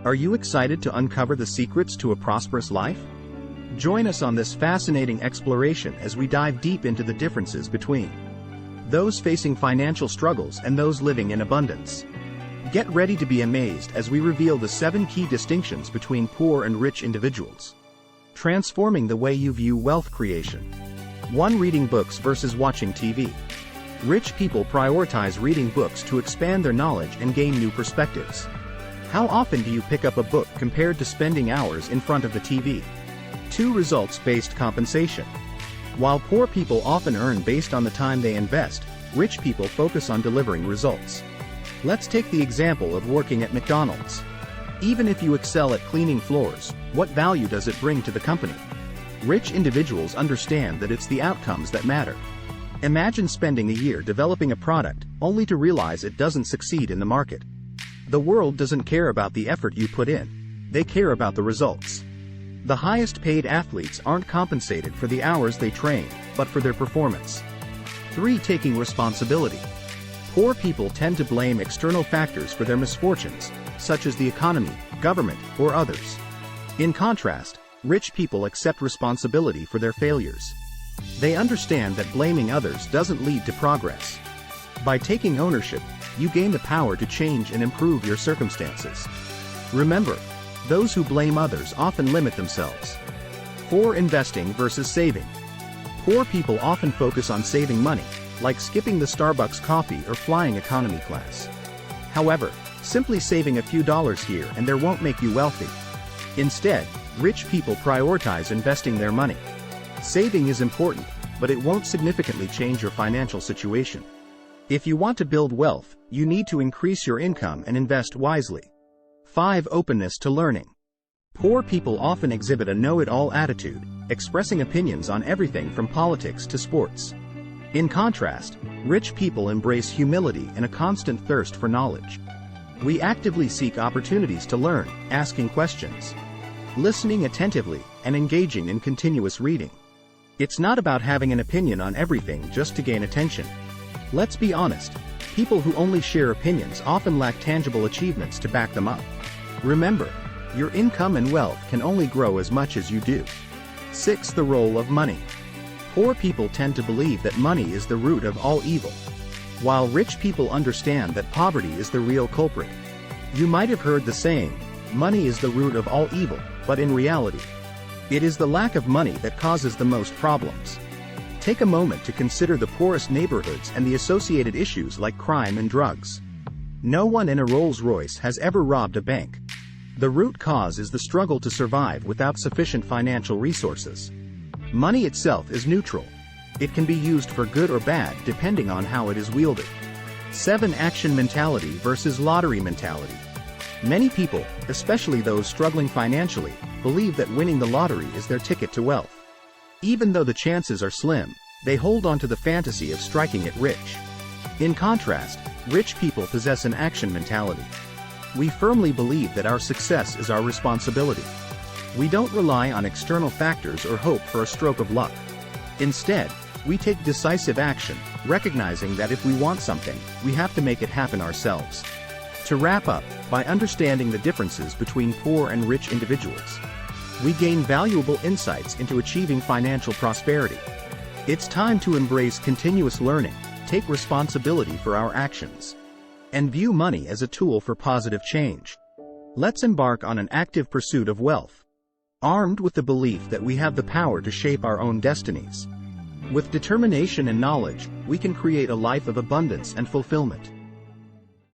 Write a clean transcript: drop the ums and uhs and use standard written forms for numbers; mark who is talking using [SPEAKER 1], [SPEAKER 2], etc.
[SPEAKER 1] Are you excited to uncover the secrets to a prosperous life? Join us on this fascinating exploration as we dive deep into the differences between those facing financial struggles and those living in abundance. Get ready to be amazed as we reveal the 7 key distinctions between poor and rich individuals, transforming the way you view wealth creation. 1. Reading books versus watching TV. Rich people prioritize reading books to expand their knowledge and gain new perspectives. How often do you pick up a book compared to spending hours in front of the TV? 2. Results-based compensation. While poor people often earn based on the time they invest, rich people focus on delivering results. Let's take the example of working at McDonald's. Even if you excel at cleaning floors, what value does it bring to the company? Rich individuals understand that it's the outcomes that matter. Imagine spending a year developing a product, only to realize it doesn't succeed in the market. The world doesn't care about the effort you put in. They care about the results. The highest paid athletes aren't compensated for the hours they train, but for their performance. 3. Taking responsibility. Poor people tend to blame external factors for their misfortunes, such as the economy, government, or others. In contrast, rich people accept responsibility for their failures. They understand that blaming others doesn't lead to progress. By taking ownership, you gain the power to change and improve your circumstances. Remember, those who blame others often limit themselves. 4. Investing versus saving. Poor people often focus on saving money, like skipping the Starbucks coffee or flying economy class. However, simply saving a few dollars here and there won't make you wealthy. Instead, rich people prioritize investing their money. Saving is important, but it won't significantly change your financial situation. If you want to build wealth, you need to increase your income and invest wisely. 5. Openness to learning. Poor people often exhibit a know-it-all attitude, expressing opinions on everything from politics to sports. In contrast, rich people embrace humility and a constant thirst for knowledge. We actively seek opportunities to learn, asking questions, listening attentively, and engaging in continuous reading. It's not about having an opinion on everything just to gain attention. Let's be honest, people who only share opinions often lack tangible achievements to back them up. Remember, your income and wealth can only grow as much as you do. 6. The role of money. Poor people tend to believe that money is the root of all evil, while rich people understand that poverty is the real culprit. You might have heard the saying, money is the root of all evil, but in reality, it is the lack of money that causes the most problems. Take a moment to consider the poorest neighborhoods and the associated issues like crime and drugs. No one in a Rolls-Royce has ever robbed a bank. The root cause is the struggle to survive without sufficient financial resources. Money itself is neutral. It can be used for good or bad depending on how it is wielded. 7. Action mentality versus lottery mentality. Many people, especially those struggling financially, believe that winning the lottery is their ticket to wealth. Even though the chances are slim, they hold on to the fantasy of striking it rich. In contrast, rich people possess an action mentality. We firmly believe that our success is our responsibility. We don't rely on external factors or hope for a stroke of luck. Instead, we take decisive action, recognizing that if we want something, we have to make it happen ourselves. To wrap up, by understanding the differences between poor and rich individuals, we gain valuable insights into achieving financial prosperity. It's time to embrace continuous learning, take responsibility for our actions, and view money as a tool for positive change. Let's embark on an active pursuit of wealth, armed with the belief that we have the power to shape our own destinies. With determination and knowledge, we can create a life of abundance and fulfillment.